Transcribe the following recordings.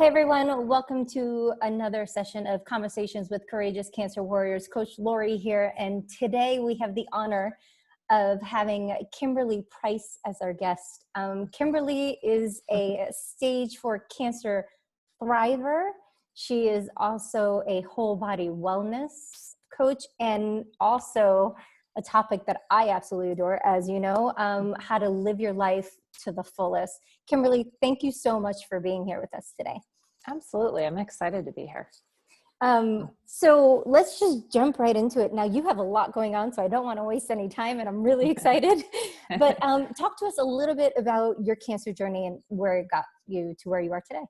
Hey everyone, welcome to another session of Conversations with Courageous Cancer Warriors. Coach Lori here, and today we have the honor of having Kimberly Price as our guest. Kimberly is a stage 4 cancer thriver. She is also a whole body wellness coach and also a topic that I absolutely adore, as you know, how to live your life to the fullest. Kimberly, thank you so much for being here with us today. Absolutely. I'm excited to be here. So let's just jump right into it. Now you have a lot going on, so I don't want to waste any time, and I'm really excited. But talk to us a little bit about your cancer journey and where it got you to where you are today.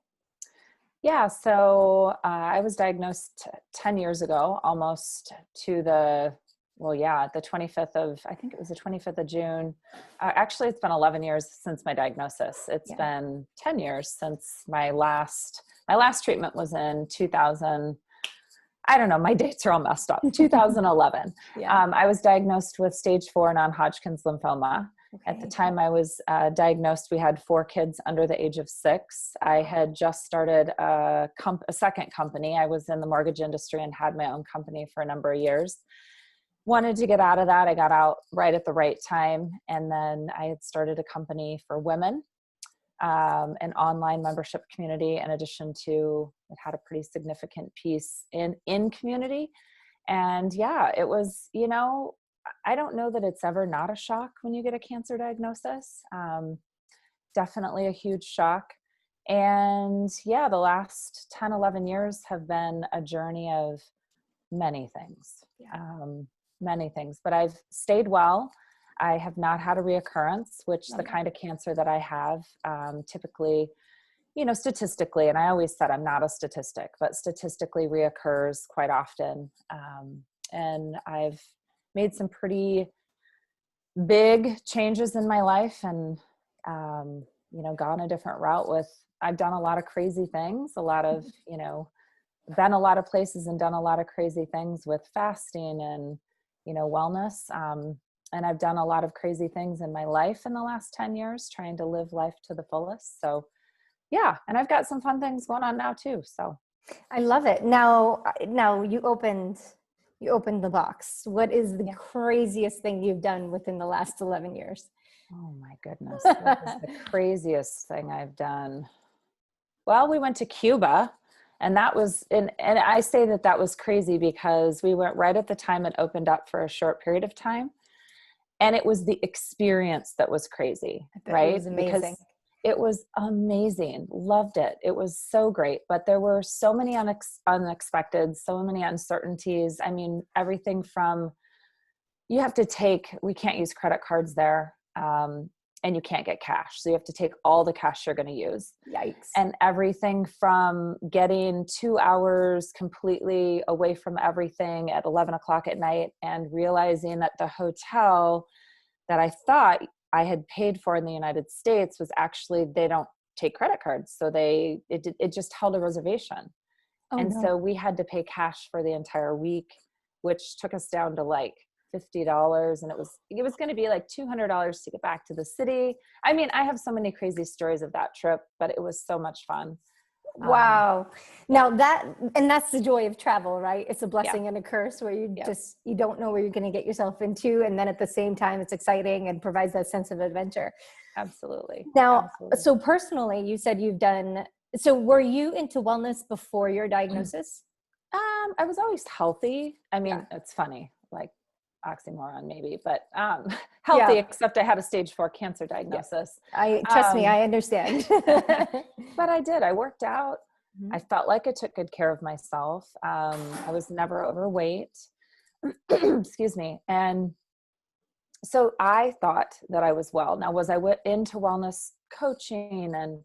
Yeah. So I was diagnosed 10 years ago, almost to the 25th of, I think it was the 25th of June. Actually, it's been 11 years since my diagnosis. It's been 10 years since my last treatment was in 2000. I don't know. My dates are all messed up. 2011. I was diagnosed with stage 4 non-Hodgkin's lymphoma. Okay. At the time I was diagnosed, we had 4 kids under the age of 6. I had just started a second company. I was in the mortgage industry and had my own company for a number of years. Wanted to get out of that. I got out right at the right time. And then I had started a company for women, an online membership community, in addition to it had a pretty significant piece in community. And yeah, it was, I don't know that it's ever not a shock when you get a cancer diagnosis. Definitely a huge shock. And yeah, the last 10, 11 years have been a journey of many things. Many things, but I've stayed well. I have not had a reoccurrence, which the kind of cancer that I have, typically, statistically, and I always said I'm not a statistic, but statistically reoccurs quite often. And I've made some pretty big changes in my life and, gone a different route I've done a lot of crazy things, a lot of, been a lot of places and done a lot of crazy things with fasting and, wellness. And I've done a lot of crazy things in my life in the last 10 years, trying to live life to the fullest. So yeah. And I've got some fun things going on now too. So I love it. Now you opened the box. What is the craziest thing you've done within the last 11 years? Oh my goodness. What is the craziest thing I've done? Well, we went to Cuba. And that was, and I say that was crazy because we went right at the time it opened up for a short period of time. And it was the experience that was crazy, right? It was amazing. Because it was amazing. Loved it. It was so great. But there were so many unexpected, so many uncertainties. I mean, everything from, we can't use credit cards there. And you can't get cash. So you have to take all the cash you're going to use. Yikes. And everything from getting 2 hours completely away from everything at 11 o'clock at night and realizing that the hotel that I thought I had paid for in the United States was actually, they don't take credit cards. So it just held a reservation. So we had to pay cash for the entire week, which took us down to like $50, and it was going to be like $200 to get back to the city. I mean, I have so many crazy stories of that trip, but it was so much fun. Wow. Now that's the joy of travel, right? It's a blessing and a curse where you don't know where you're going to get yourself into. And then at the same time, it's exciting and provides that sense of adventure. Absolutely. Now, so personally, you said so were you into wellness before your diagnosis? I was always healthy. I mean, it's funny, like oxymoron maybe, but healthy, except I had a stage 4 cancer diagnosis. Trust me, I understand. But I worked out. I felt like I took good care of myself. I was never overweight. Excuse me. And so I thought that I was well. Now, was I into wellness coaching and,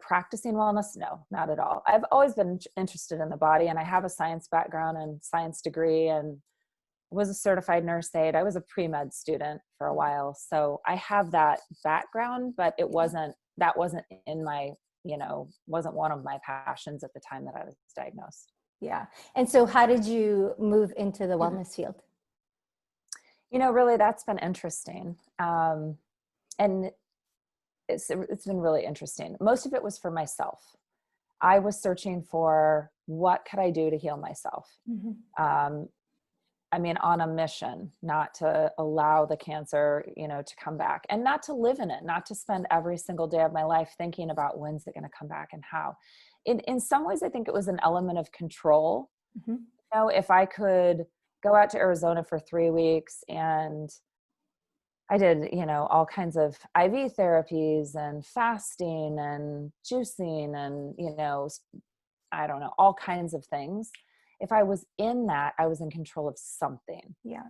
practicing wellness? No, not at all. I've always been interested in the body, and I have a science background and science degree, and was a certified nurse aide. I was a pre-med student for a while. So I have that background, but that wasn't in my, wasn't one of my passions at the time that I was diagnosed. Yeah. And so how did you move into the wellness field? Really, that's been interesting. And it's been really interesting. Most of it was for myself. I was searching for what could I do to heal myself. Um, I mean, on a mission, not to allow the cancer, to come back, and not to live in it, not to spend every single day of my life thinking about when's it going to come back and how. In some ways, I think it was an element of control. If I could go out to Arizona for 3 weeks, and I did, all kinds of IV therapies and fasting and juicing and, I don't know, all kinds of things. If I was in that, I was in control of something. Yeah.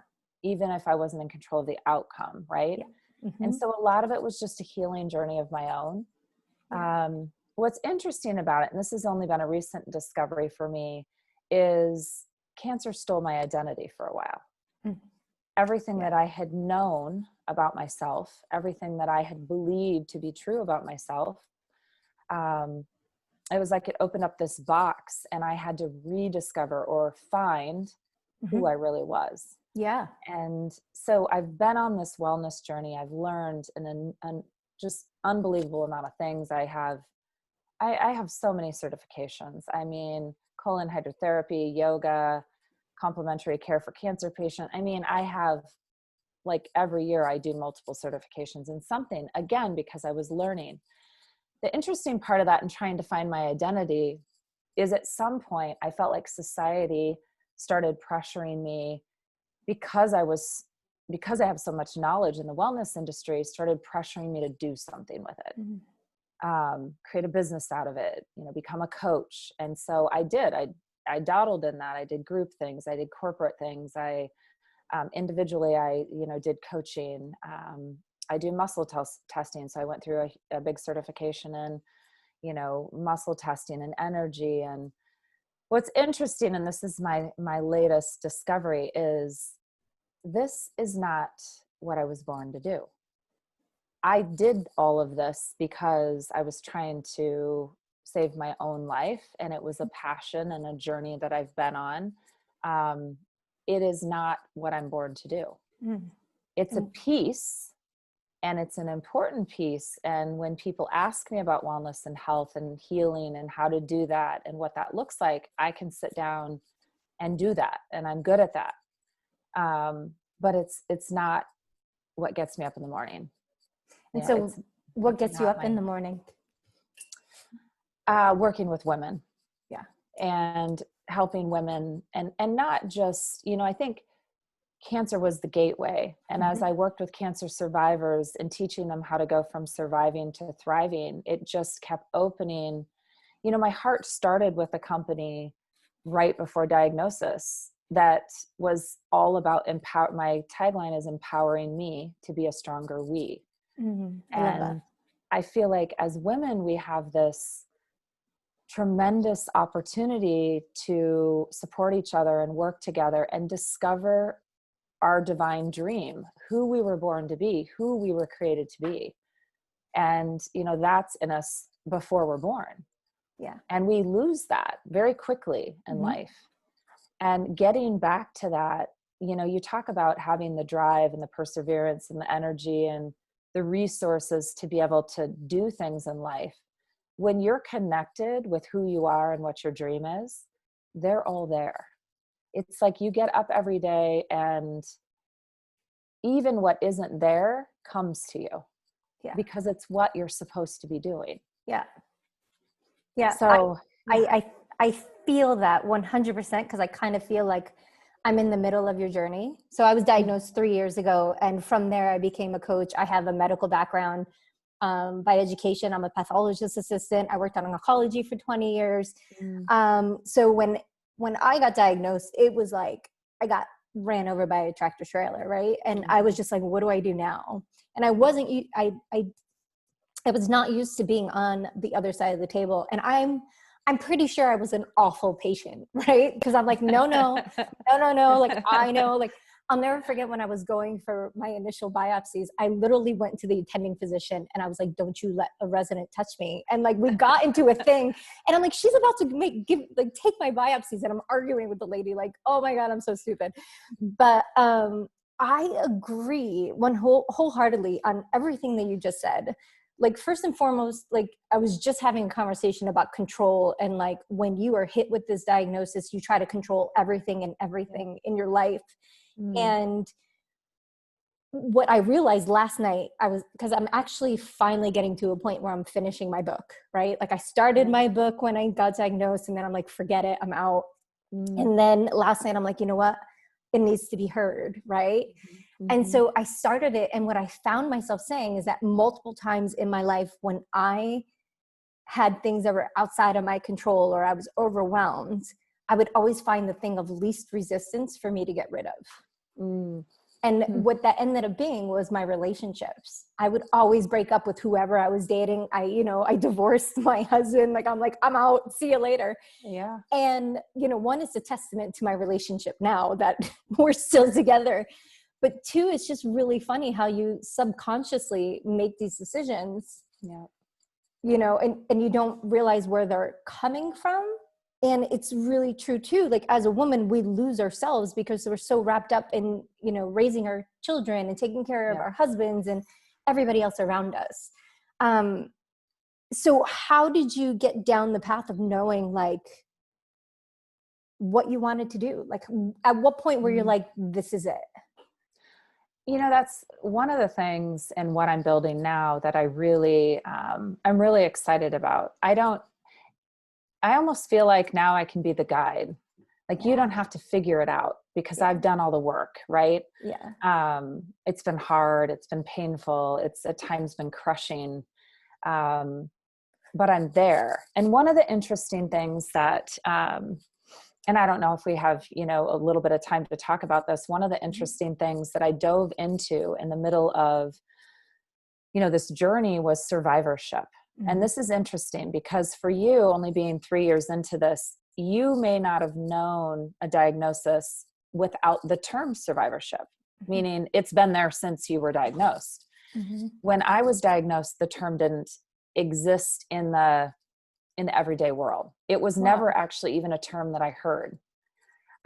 Even if I wasn't in control of the outcome. Right. Yeah. And so a lot of it was just a healing journey of my own. Yeah. What's interesting about it, and this has only been a recent discovery for me, is cancer stole my identity for a while. Everything that I had known about myself, everything that I had believed to be true about myself, it was like it opened up this box, and I had to rediscover or find who I really was. Yeah. And so I've been on this wellness journey. I've learned an just unbelievable amount of things. I have so many certifications. I mean, colon hydrotherapy, yoga, complementary care for cancer patient. I mean, I have, like, every year I do multiple certifications in something, again, because I was learning. The interesting part of that and trying to find my identity is at some point I felt like society started pressuring me because I have so much knowledge in the wellness industry, started pressuring me to do something with it, create a business out of it, become a coach. And so I did. I dabbled in that. I did group things. I did corporate things. Individually, I did coaching. I do muscle testing. So I went through a big certification in, muscle testing and energy. And what's interesting, and this is my latest discovery, is this is not what I was born to do. I did all of this because I was trying to save my own life, and it was a passion and a journey that I've been on. It is not what I'm born to do. It's a piece, and it's an important piece. And when people ask me about wellness and health and healing and how to do that and what that looks like, I can sit down and do that, and I'm good at that. But it's not what gets me up in the morning. And so what gets you up in the morning? Working with women. Yeah. And helping women, and not just, I think cancer was the gateway. And as I worked with cancer survivors and teaching them how to go from surviving to thriving, it just kept opening. My heart started with a company right before diagnosis that was all about my tagline is empowering me to be a stronger we. I love that. I feel like as women, we have this tremendous opportunity to support each other and work together and discover our divine dream, who we were born to be, who we were created to be. And, that's in us before we're born. Yeah. And we lose that very quickly in life. And getting back to that, you talk about having the drive and the perseverance and the energy and the resources to be able to do things in life. When you're connected with who you are and what your dream is, they're all there. It's like you get up every day, and even what isn't there comes to you. Yeah. Because it's what you're supposed to be doing. Yeah. Yeah. So I feel that 100% because I kind of feel like I'm in the middle of your journey. So I was diagnosed 3 years ago, and from there I became a coach. I have a medical background. By education, I'm a pathologist assistant. I worked on oncology for 20 years. So when I got diagnosed, it was like I got ran over by a tractor trailer, right? And I was just like, what do I do now? And I was not used to being on the other side of the table. And I'm pretty sure I was an awful patient, right? Because I'm like, no. Like, I know, like, I'll never forget when I was going for my initial biopsies, I literally went to the attending physician and I was like, don't you let a resident touch me. And like, we got into a thing and I'm like, she's about to take my biopsies. And I'm arguing with the lady, like, oh my God, I'm so stupid. But I agree wholeheartedly on everything that you just said. like first and foremost, like I was just having a conversation about control, and like when you are hit with this diagnosis, you try to control everything and everything in your life. Mm. And what I realized last night, because I'm actually finally getting to a point where I'm finishing my book, right? Like I started my book when I got diagnosed, and then I'm like, forget it, I'm out. And then last night I'm like, you know what? It needs to be heard, right? And so I started it. And what I found myself saying is that multiple times in my life, when I had things that were outside of my control or I was overwhelmed, I would always find the thing of least resistance for me to get rid of. And what that ended up being was my relationships. I would always break up with whoever I was dating. I divorced my husband. Like, I'm out, see you later. Yeah. And, one, is a testament to my relationship now that we're still together. But two, it's just really funny how you subconsciously make these decisions, and you don't realize where they're coming from. And it's really true too. Like as a woman, we lose ourselves because we're so wrapped up in, raising our children and taking care of our husbands and everybody else around us. So how did you get down the path of knowing like what you wanted to do? Like at what point were you like, this is it? That's one of the things in what I'm building now that I really, I'm really excited about. I almost feel like now I can be the guide. Like you don't have to figure it out because I've done all the work, right? Yeah. It's been hard. It's been painful. It's at times been crushing. But I'm there. And one of the interesting things that, and I don't know if we have, a little bit of time to talk about this. One of the interesting things that I dove into in the middle of, this journey was survivorship. And this is interesting because for you, only being 3 years into this, you may not have known a diagnosis without the term survivorship, meaning it's been there since you were diagnosed. When I was diagnosed, the term didn't exist in the everyday world. It was never actually even a term that I heard.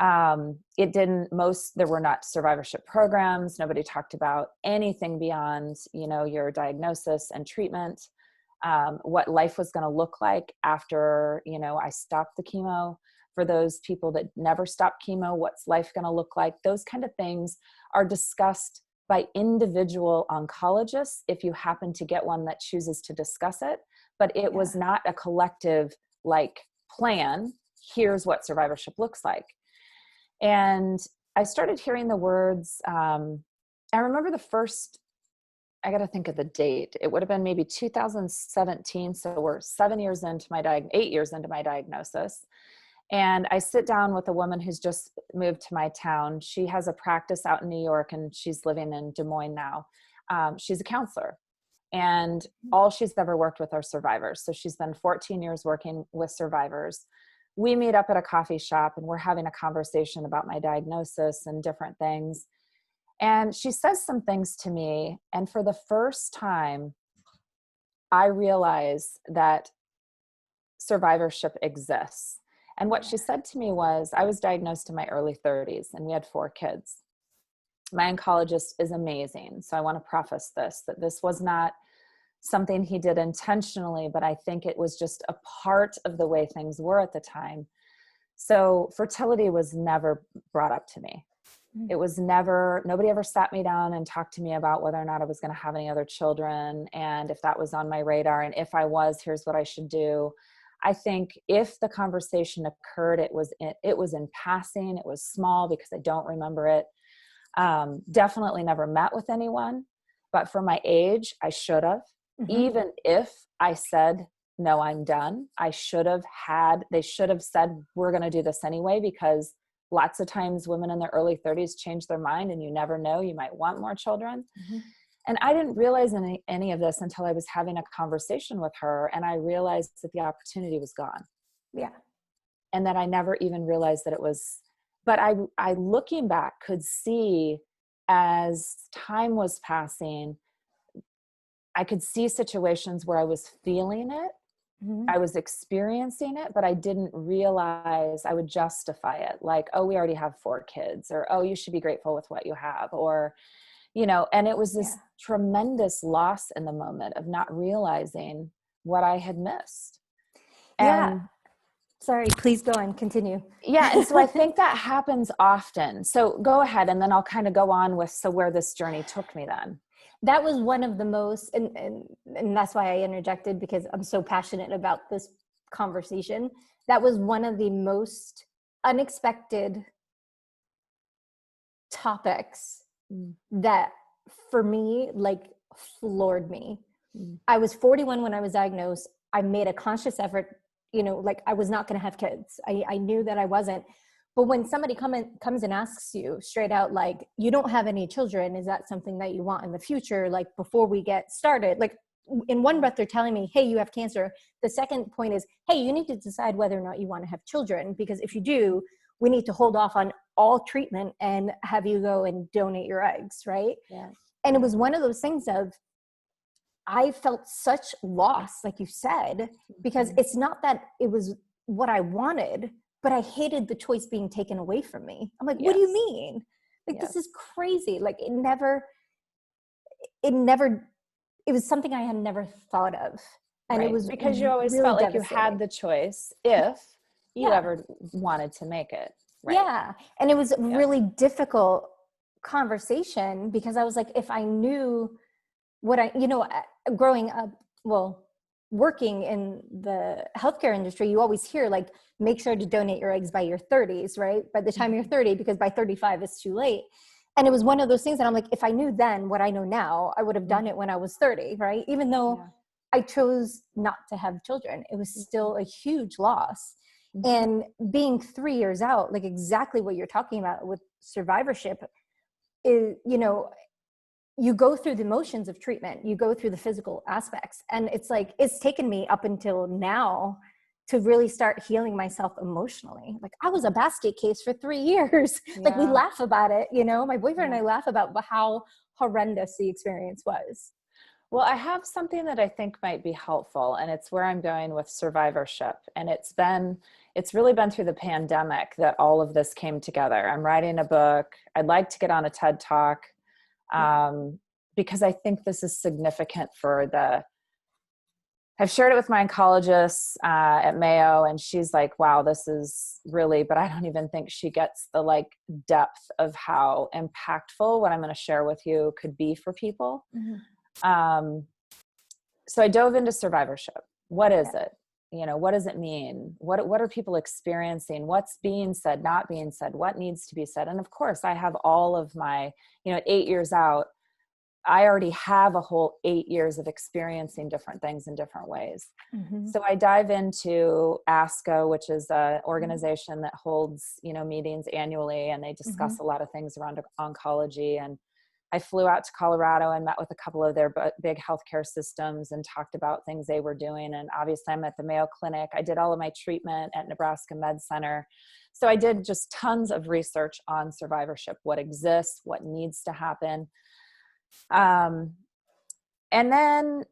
There were not survivorship programs. Nobody talked about anything beyond, your diagnosis and treatment. What life was going to look like after, I stopped the chemo. For those people that never stopped chemo, what's life going to look like? Those kind of things are discussed by individual oncologists if you happen to get one that chooses to discuss it. But it was not a collective plan. Here's what survivorship looks like. And I started hearing the words. I remember the first, I got to think of the date. It would have been maybe 2017. So we're 8 years into my diagnosis. And I sit down with a woman who's just moved to my town. She has a practice out in New York and she's living in Des Moines now. She's a counselor and all she's ever worked with are survivors. So she's been 14 years working with survivors. We meet up at a coffee shop and we're having a conversation about my diagnosis and different things. And she says some things to me. And for the first time, I realize that survivorship exists. And what she said to me was, I was diagnosed in my early 30s and we had 4 kids. My oncologist is amazing. So I want to preface this, that this was not something he did intentionally, but I think it was just a part of the way things were at the time. So fertility was never brought up to me. It was nobody ever sat me down and talked to me about whether or not I was going to have any other children. And if that was on my radar, and if I was, here's what I should do. I think if the conversation occurred, it was in passing. It was small because I don't remember it. Definitely never met with anyone, but for my age, I should have. Even if I said, no, I'm done, they should have said, we're going to do this anyway, because lots of times women in their early 30s change their mind and you never know, you might want more children. And I didn't realize any of this until I was having a conversation with her and I realized that the opportunity was gone. Yeah. And that I never even realized that it was, but I looking back could see as time was passing, I could see situations where I was feeling it. I was experiencing it, but I didn't realize I would justify it. Like, oh, we already have 4 kids, or, oh, you should be grateful with what you have. Or, and it was this Yeah. tremendous loss in the moment of not realizing what I had missed. Yeah. And Sorry, please go on, continue. yeah. And so I think that happens often. So go ahead, and then I'll kind of go on with, so where this journey took me then. That was one of the most, and that's why I interjected, because I'm so passionate about this conversation. That was one of the most unexpected topics that for me, like, floored me. I was 41 when I was diagnosed. I made a conscious effort, like, I was not going to have kids. I knew that I wasn't. But when somebody comes and asks you straight out, like, you don't have any children, is that something that you want in the future? Like, before we get started, like, in one breath, they're telling me, hey, you have cancer. The second point is, hey, you need to decide whether or not you want to have children, because if you do, we need to hold off on all treatment and have you go and donate your eggs, right? Yeah. And it was one of those things of, I felt such loss, like you said, because it's not that it was what I wanted, but I hated the choice being taken away from me. I'm like, what do you mean? Like, this is crazy. Like, it was something I had never thought of. And it was because you always really felt like you had the choice if you ever wanted to make it. Right. Yeah. And it was a really difficult conversation, because I was like, if I knew what growing up, working in the healthcare industry, you always hear, like, make sure to donate your eggs by your 30s, right? By the time you're 30, because by 35 it's too late. And it was one of those things that I'm like, if I knew then what I know now, I would have done it when I was 30, right? Even though I chose not to have children, it was still a huge loss. And being 3 years out, like exactly what you're talking about with survivorship, is, you go through the motions of treatment, you go through the physical aspects. And it's like, it's taken me up until now to really start healing myself emotionally. Like, I was a basket case for 3 years. Like, we laugh about it, my boyfriend and I laugh about how horrendous the experience was. Well, I have something that I think might be helpful, and it's where I'm going with survivorship. And it's really been through the pandemic that all of this came together. I'm writing a book. I'd like to get on a TED Talk, because I think this is significant I've shared it with my oncologist at Mayo, and she's like, wow, this is really, but I don't even think she gets the depth of how impactful what I'm going to share with you could be for people. So I dove into survivorship. What is it? What does it mean? What are people experiencing? What's being said, not being said? What needs to be said? And of course, I have all of my, 8 years out, I already have a whole 8 years of experiencing different things in different ways. So I dive into ASCO, which is an organization that holds, meetings annually, and they discuss a lot of things around oncology. And I flew out to Colorado and met with a couple of their big healthcare systems and talked about things they were doing. And obviously I'm at the Mayo Clinic. I did all of my treatment at Nebraska Med Center. So I did just tons of research on survivorship, what exists, what needs to happen. And then,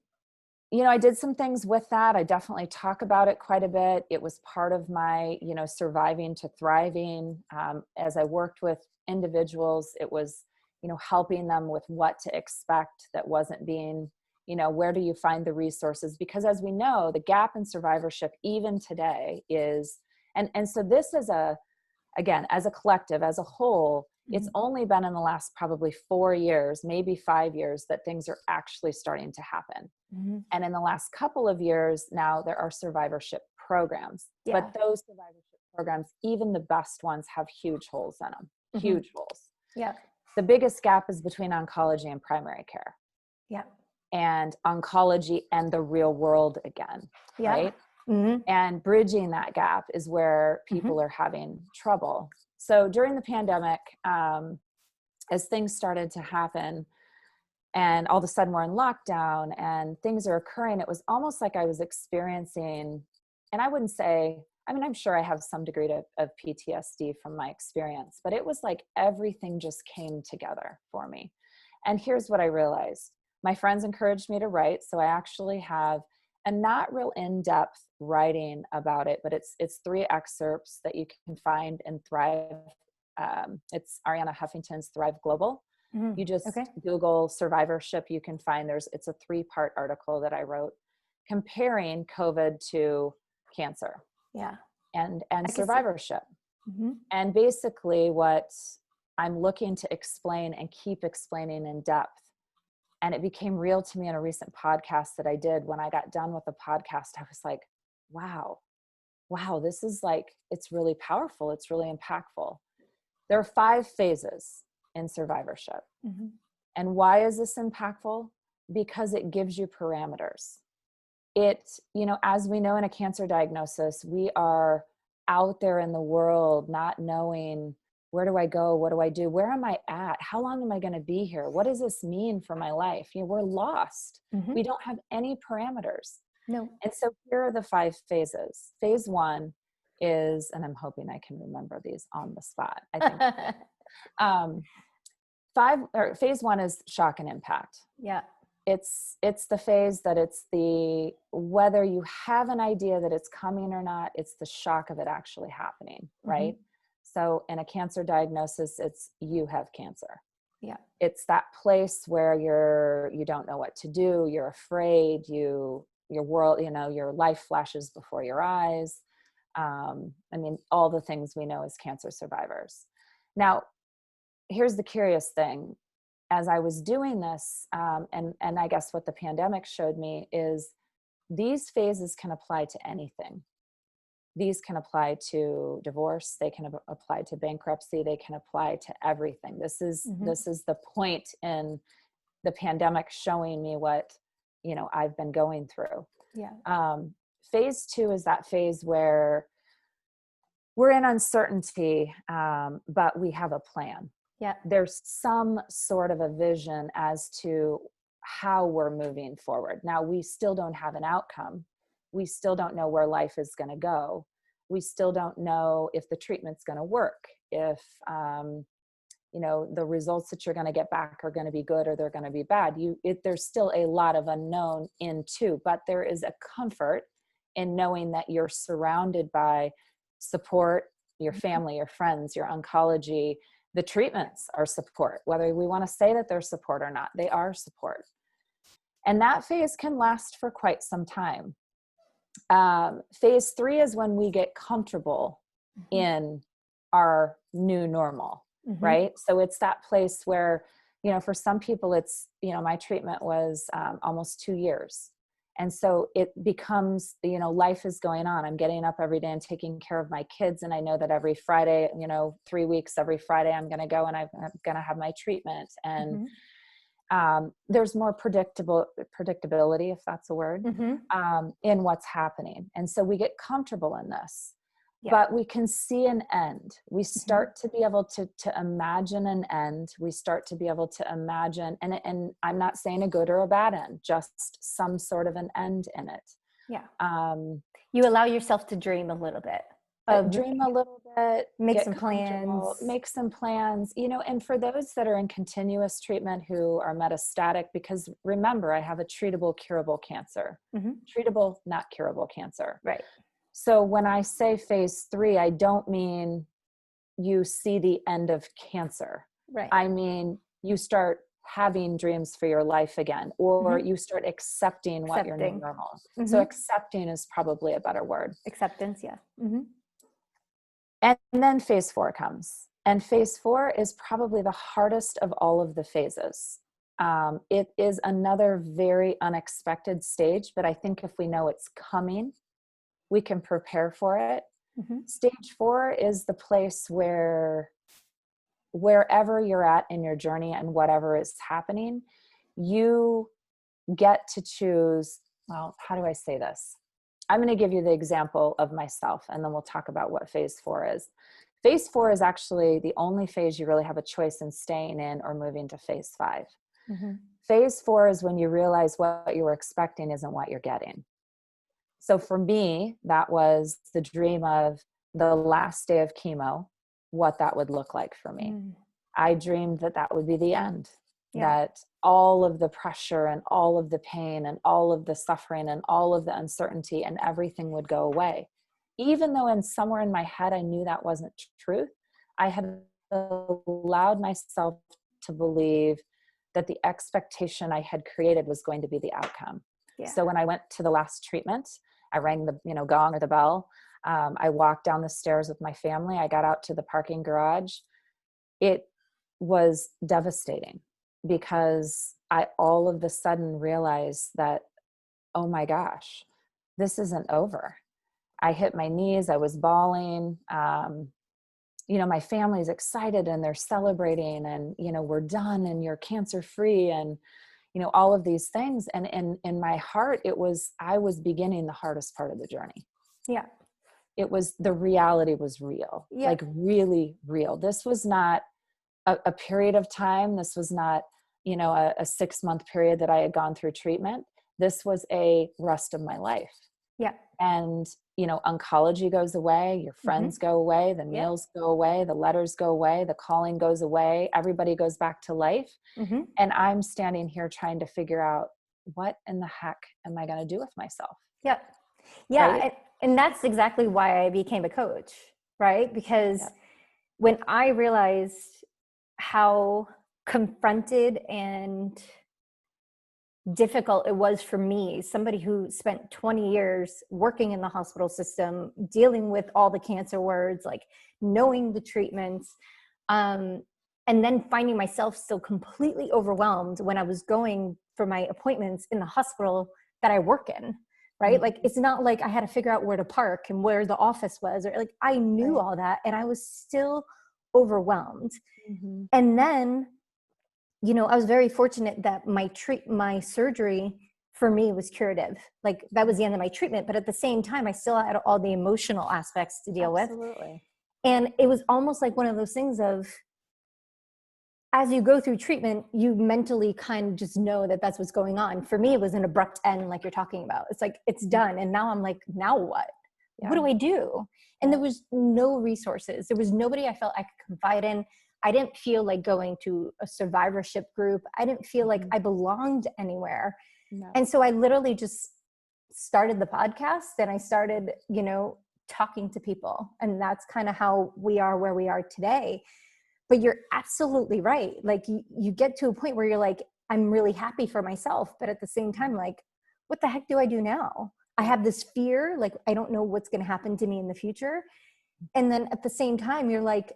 I did some things with that. I definitely talk about it quite a bit. It was part of my, surviving to thriving. As I worked with individuals, it was, helping them with what to expect that wasn't being, where do you find the resources? Because as we know, the gap in survivorship, even today, is, and so this is again, as a collective, as a whole, it's only been in the last probably 4 years, maybe 5 years, that things are actually starting to happen. And in the last couple of years now, there are survivorship programs. But those survivorship programs, even the best ones, have huge holes in them, huge holes. Yeah. The biggest gap is between oncology and primary care. Yeah. And oncology and the real world again, right? And bridging that gap is where people are having trouble. So during the pandemic, as things started to happen and all of a sudden we're in lockdown and things are occurring, it was almost like I was experiencing, and I wouldn't say, I'm sure I have some degree of PTSD from my experience, but it was like everything just came together for me. And here's what I realized. My friends encouraged me to write. So I actually have a not real in-depth writing about it, but it's 3 excerpts that you can find in Thrive. It's Arianna Huffington's Thrive Global. You just Okay. Google survivorship. You can find it's a 3-part article that I wrote comparing COVID to cancer Yeah. and I can see. survivorship. Mm-hmm. And basically what I'm looking to explain and keep explaining in depth. And it became real to me in a recent podcast that I did. When I got done with the podcast, I was like, wow, this is like, it's really powerful. It's really impactful. There are 5 phases in survivorship. Mm-hmm. And why is this impactful? Because it gives you parameters. It, as we know in a cancer diagnosis, we are out there in the world not knowing, where do I go? What do I do? Where am I at? How long am I going to be here? What does this mean for my life? We're lost. Mm-hmm. We don't have any parameters. No. And so here are the 5 phases. Phase 1 is, and I'm hoping I can remember these on the spot. I think phase 1 is shock and impact. Yeah. It's the phase that whether you have an idea that it's coming or not, it's the shock of it actually happening, right? Mm-hmm. So in a cancer diagnosis, it's you have cancer. Yeah. It's that place where you don't know what to do. You're afraid. Your world, your life flashes before your eyes. All the things we know as cancer survivors. Now, here's the curious thing. As I was doing this, and I guess what the pandemic showed me is these phases can apply to anything. These can apply to divorce. They can apply to bankruptcy. They can apply to everything. This is the point in the pandemic showing me what, I've been going through. Yeah. Phase 2 is that phase where we're in uncertainty, but we have a plan. Yeah. There's some sort of a vision as to how we're moving forward. Now, we still don't have an outcome. We still don't know where life is going to go. We still don't know if the treatment's going to work, if, the results that you're going to get back are going to be good or they're going to be bad. There's still a lot of unknown but there is a comfort in knowing that you're surrounded by support, your family, your friends, your oncology. The treatments are support, whether we want to say that they're support or not, they are support. And that phase can last for quite some time. Phase 3 is when we get comfortable in our new normal, right? So it's that place where, for some people it's, my treatment was almost 2 years. And so it becomes, life is going on. I'm getting up every day and taking care of my kids. And I know that every Friday, 3 weeks, every Friday, I'm going to go and I'm going to have my treatment. And there's more predictability, if that's a word, in what's happening. And so we get comfortable in this, but we can see an end. We start to be able to imagine an end. We start to be able to imagine, and I'm not saying a good or a bad end, just some sort of an end in it. Yeah. You allow yourself to dream a little bit. Dream a little bit, make some plans, and for those that are in continuous treatment who are metastatic, because remember, I have a treatable, curable cancer, treatable, not curable cancer. Right. So when I say phase 3, I don't mean you see the end of cancer. Right. I mean, you start having dreams for your life again, or you start accepting what your new normal is. So accepting is probably a better word. Acceptance. Yeah. And then phase 4 comes. And phase 4 is probably the hardest of all of the phases. It is another very unexpected stage, but I think if we know it's coming, we can prepare for it. Stage 4 is the place where wherever you're at in your journey and whatever is happening, you get to choose, well, how do I say this? I'm going to give you the example of myself, and then we'll talk about what phase 4 is. Phase 4 is actually the only phase you really have a choice in staying in or moving to phase 5. Phase 4 is when you realize what you were expecting isn't what you're getting. So for me, that was the dream of the last day of chemo, what that would look like for me. I dreamed that would be the end. That all of the pressure and all of the pain and all of the suffering and all of the uncertainty and everything would go away. Even though somewhere in my head, I knew that wasn't truth, I had allowed myself to believe that the expectation I had created was going to be the outcome. Yeah. So when I went to the last treatment, I rang the, gong or the bell. I walked down the stairs with my family. I got out to the parking garage. It was devastating because I all of a sudden realized that, oh my gosh, this isn't over. I hit my knees. I was bawling. My family's excited and they're celebrating and, we're done and you're cancer free and, all of these things. And in my heart, I was beginning the hardest part of the journey. Yeah. The reality was real, Yeah. like really real. This was not a period of time. This was not, a 6-month period that I had gone through treatment. This was a rest of my life. Yeah. And, oncology goes away, your friends go away, the meals go away, the letters go away, the calling goes away, everybody goes back to life. And I'm standing here trying to figure out what in the heck am I going to do with myself? Yep. Yeah. Right? And that's exactly why I became a coach, right? Because when I realized how confronted and difficult it was for me, somebody who spent 20 years working in the hospital system, dealing with all the cancer words, like knowing the treatments, and then finding myself still completely overwhelmed when I was going for my appointments in the hospital that I work in, right? Like, it's not like I had to figure out where to park and where the office was, or like, I knew all that and I was still overwhelmed. And then, I was very fortunate that my surgery for me was curative. Like, that was the end of my treatment, but at the same time, I still had all the emotional aspects to deal with. And it was almost like one of those things of, as you go through treatment, you mentally kind of just know that that's what's going on. For me, it was an abrupt end, like you're talking about. It's like, it's done. And now I'm like, now what? What do I do? And there was no resources. There was nobody I felt I could confide in. I didn't feel like going to a survivorship group. I didn't feel like I belonged anywhere. And so I literally just started the podcast and I started, talking to people. And that's kind of how we are where we are today. But you're absolutely right. Like, you get to a point where you're like, I'm really happy for myself. But at the same time, like, what the heck do I do now? I have this fear, like, I don't know what's going to happen to me in the future. And then at the same time, you're like,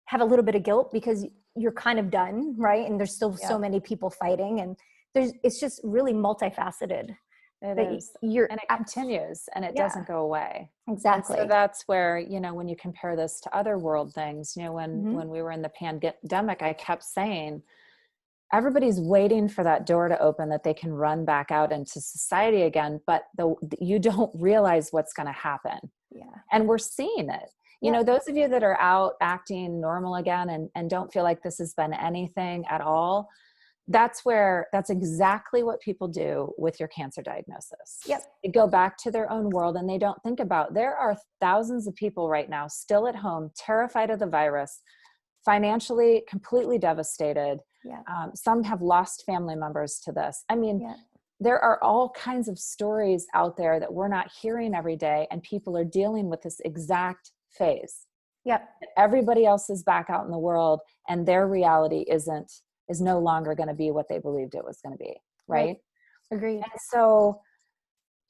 have a little bit of guilt because you're kind of done, right? And there's still so many people fighting, and it's just really multifaceted. It is. And it continues and it doesn't go away. Exactly. And so that's where, when you compare this to other world things, when we were in the pandemic, I kept saying, everybody's waiting for that door to open that they can run back out into society again, but you don't realize what's going to happen. Yeah. And we're seeing it. Those of you that are out acting normal again and don't feel like this has been anything at all, that's exactly what people do with your cancer diagnosis. Yep. They go back to their own world and they don't think about, there are thousands of people right now still at home, terrified of the virus, financially completely devastated. Yeah. Some have lost family members to this. I mean, there are all kinds of stories out there that we're not hearing every day, and people are dealing with this exact phase. Yep. Everybody else is back out in the world and their reality is no longer going to be what they believed it was going to be. Right? Agreed. And so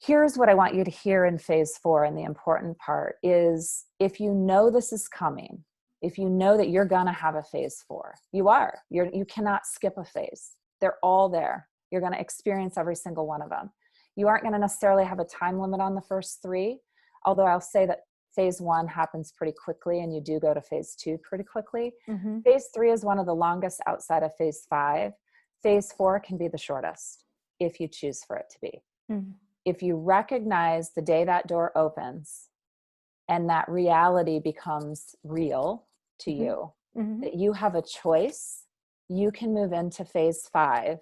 here's what I want you to hear in phase 4. And the important part is, if you know this is coming, if you know that you're going to have a phase 4, you cannot skip a phase. They're all there. You're going to experience every single one of them. You aren't going to necessarily have a time limit on the first 3, although I'll say that phase 1 happens pretty quickly and you do go to phase 2 pretty quickly. Phase 3 is one of the longest outside of phase 5. Phase 4 can be the shortest if you choose for it to be. If you recognize the day that door opens and that reality becomes real to you, that you have a choice, you can move into phase 5,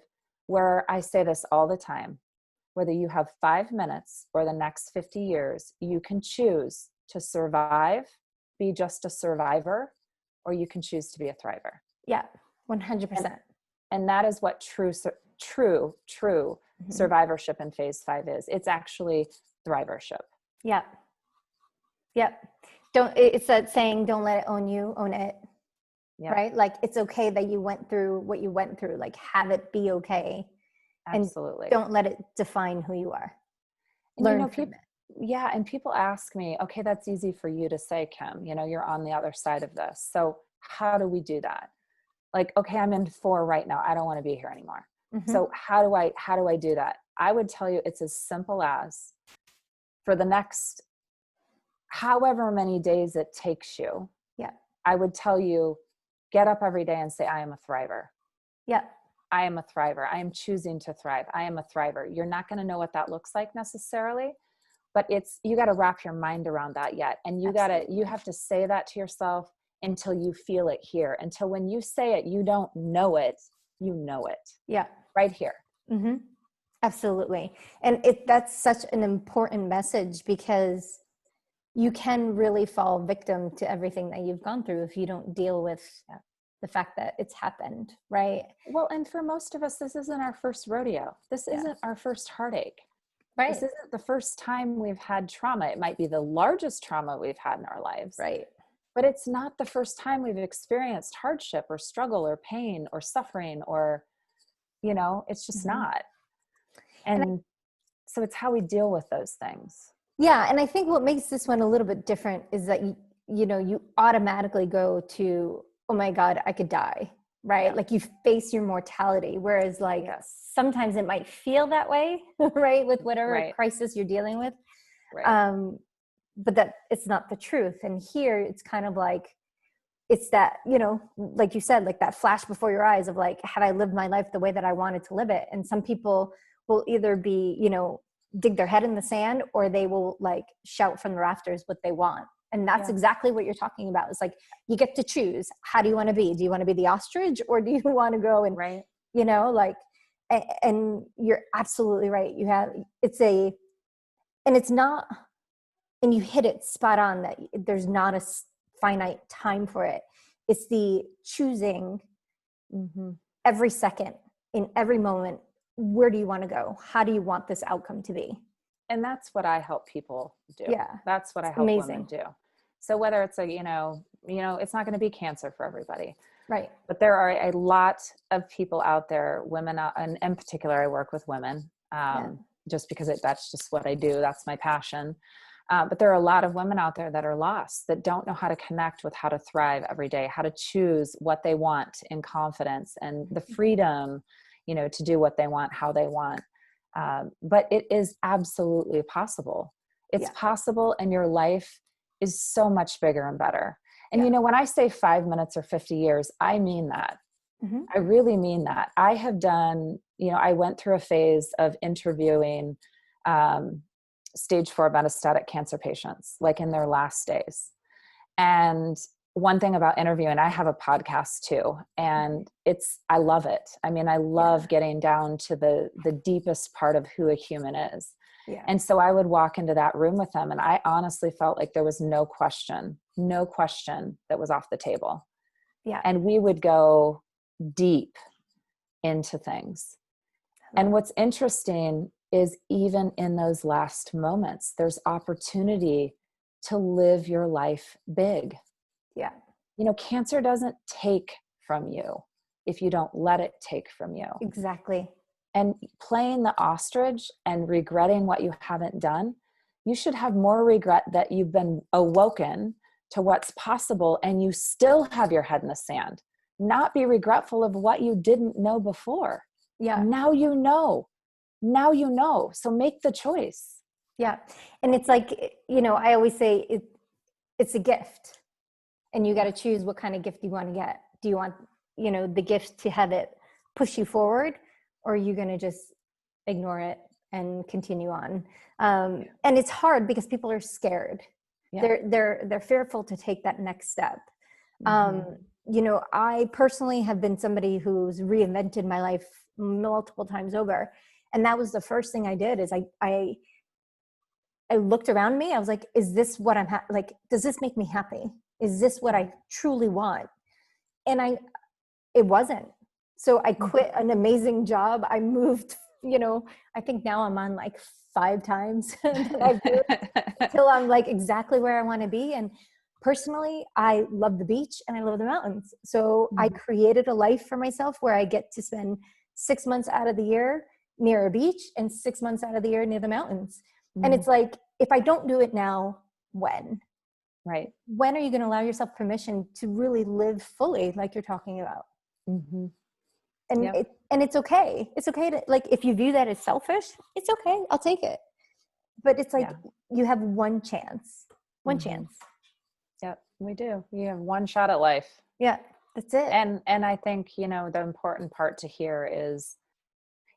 where I say this all the time, whether you have 5 minutes or the next 50 years, you can choose to survive, be just a survivor, or you can choose to be a thriver. Yeah, 100%. And that is what true survivorship in phase 5 is. It's actually thrivership. Yeah. Yep. It's that saying, don't let it own you, own it. Yeah. right? Like, it's okay that you went through what you went through, like have it be okay. Absolutely. And don't let it define who you are. And Learn from people, it. yeah. And people ask me, okay, that's easy for you to say, Kim, you're on the other side of this. So how do we do that? Like, okay, I'm in 4 right now. I don't want to be here anymore. Mm-hmm. So how do I do that? I would tell you it's as simple as, for the next however many days it takes you, Yeah. I would tell you, get up every day and say, I am a thriver. Yeah. I am a thriver. I am choosing to thrive. I am a thriver. You're not going to know what that looks like necessarily, but you got to wrap your mind around that yet. And you have to say that to yourself until you feel it here, until when you say it, you don't know it, you know it. Yeah. Right here. Mm-hmm. Absolutely. And that's such an important message, because you can really fall victim to everything that you've gone through if you don't deal with the fact that it's happened, right? Well, and for most of us, this isn't our first rodeo. This isn't our first heartache. Right. This isn't the first time we've had trauma. It might be the largest trauma we've had in our lives. Right. But it's not the first time we've experienced hardship or struggle or pain or suffering or, it's just not. And so it's how we deal with those things. Yeah. And I think what makes this one a little bit different is that, you automatically go to, oh my God, I could die, right? Yeah. Like, you face your mortality. Whereas like sometimes it might feel that way, right? With whatever crisis you're dealing with. Right. But that it's not the truth. And here it's kind of like, it's that, like you said, like that flash before your eyes of like, had I lived my life the way that I wanted to live it? And some people will either be, dig their head in the sand, or they will like shout from the rafters what they want. And that's exactly what you're talking about. It's like, you get to choose. How do you want to be? Do you want to be the ostrich, or do you want to go and, and you're absolutely right. And you hit it spot on that there's not a finite time for it. It's the choosing every second, in every moment. Where do you want to go? How do you want this outcome to be? And that's what I help people do. Yeah. That's what I help women do. So whether it's it's not going to be cancer for everybody. Right. But there are a lot of people out there, women, and in particular, I work with women, just because that's just what I do. That's my passion. But there are a lot of women out there that are lost, that don't know how to connect with how to thrive every day, how to choose what they want in confidence, and the freedom, to do what they want, how they want. But it is absolutely possible. It's possible, and your life is so much bigger and better. And, when I say 5 minutes or 50 years, I mean that. Mm-hmm. I really mean that. I have done, I went through a phase of interviewing stage 4 metastatic cancer patients, like in their last days. And one thing about interviewing, I have a podcast too, and I love it. I mean, I love getting down to the deepest part of who a human is. Yeah. And so I would walk into that room with them, and I honestly felt like there was no question that was off the table. Yeah. And we would go deep into things. And what's interesting is, even in those last moments, there's opportunity to live your life big. Yeah. Cancer doesn't take from you if you don't let it take from you. Exactly. And playing the ostrich and regretting what you haven't done, you should have more regret that you've been awoken to what's possible and you still have your head in the sand. Not be regretful of what you didn't know before. Yeah. Now you know. So make the choice. Yeah. And it's like, I always say it's a gift, and you got to choose what kind of gift you want to get. Do you want, the gift to have it push you forward, or are you going to just ignore it and continue on? And it's hard because people are scared. Yeah. They're fearful to take that next step. Mm-hmm. I personally have been somebody who's reinvented my life multiple times over. And that was the first thing I did, is I looked around me. I was like, is this what I'm like, does this make me happy? Is this what I truly want? And it wasn't. So I quit an amazing job. I moved, I think now I'm on like 5 times that I've moved until I'm like exactly where I want to be. personally, I love the beach and I love the mountains. So I created a life for myself where I get to spend 6 months out of the year near a beach and 6 months out of the year near the mountains. And it's like, if I don't do it now, when? Right. When are you going to allow yourself permission to really live fully, like you're talking about? And it's okay. It's okay to, like, if you view that as selfish, it's okay. I'll take it. But it's like, you have one chance. One chance. Yep, we do. You have one shot at life. Yeah, that's it. And I think, you know, the important part to hear is,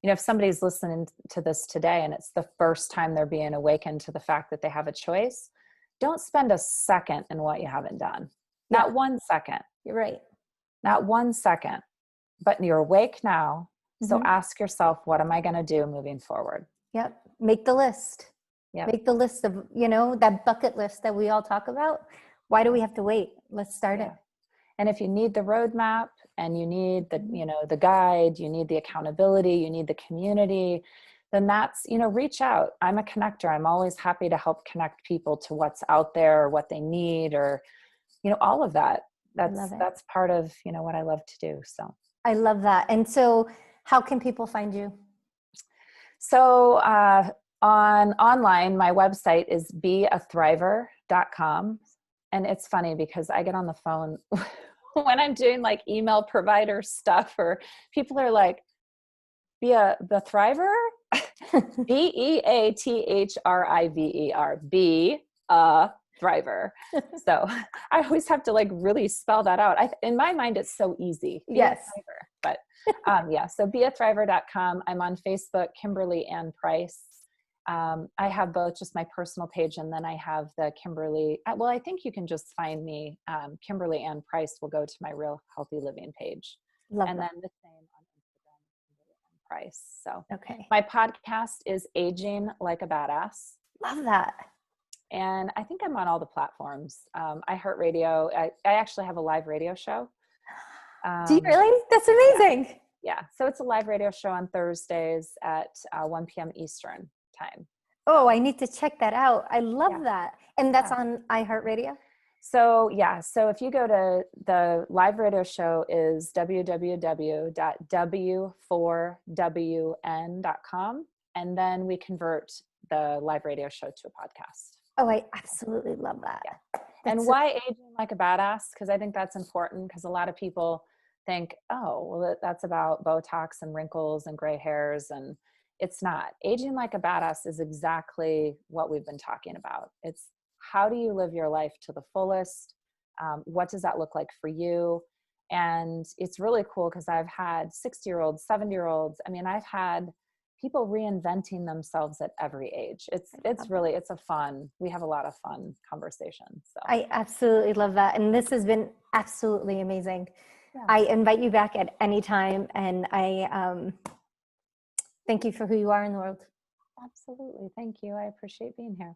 you know, if somebody's listening to this today and it's the first time they're being awakened to the fact that they have a choice, don't spend a second in what you haven't done. Not 1 second. You're right. Not 1 second. But you're awake now. So ask yourself, what am I going to do moving forward? Yep. Make the list. Yep. Make the list of, you know, that bucket list that we all talk about. Why do we have to wait? Let's start it. And if you need the roadmap and you need the, you know, the guide, you need the accountability, you need the community, then that's, you know, reach out. I'm a connector. I'm always happy to help connect people to what's out there or what they need, or, you know, all of that. That's part of, you know, what I love to do. So I love that. And so how can people find you? So online, my website is beathriver.com. And it's funny because I get on the phone when I'm doing like email provider stuff, or people are like, be a thriver? BEATHRIVER, be a thriver. So I always have to like really spell that out. In my mind, it's so easy. Yes. But so beathriver.com. I'm on Facebook, Kimberly Ann Price. I have both just my personal page, and then I have the Kimberly. Well, I think you can just find me. Kimberly Ann Price will go to my Real Healthy Living page. Then the same on Instagram, Kimberly Ann Price. So my podcast is Aging Like a Badass. Love that. And I think I'm on all the platforms. iHeartRadio. I actually have a live radio show. Do you really? That's amazing. Yeah. So it's a live radio show on Thursdays at 1 p.m. Eastern time. Oh, I need to check that out. I love that. And that's on iHeartRadio? So so if you go to the live radio show is www.w4wn.com, and then we convert the live radio show to a podcast. Oh, I absolutely love that. Yeah. And why Aging Like a Badass? Because I think that's important, because a lot of people think, oh, well, that's about Botox and wrinkles and gray hairs, and it's not. Aging Like a Badass is exactly what we've been talking about. It's how do you live your life to the fullest? What does that look like for you? And it's really cool because I've had 60-year-olds, 70-year-olds. I mean, I've had people reinventing themselves at every age. We have a lot of fun conversations. So I absolutely love that. And this has been absolutely amazing. Yeah. I invite you back at any time. And I thank you for who you are in the world. Absolutely. Thank you. I appreciate being here.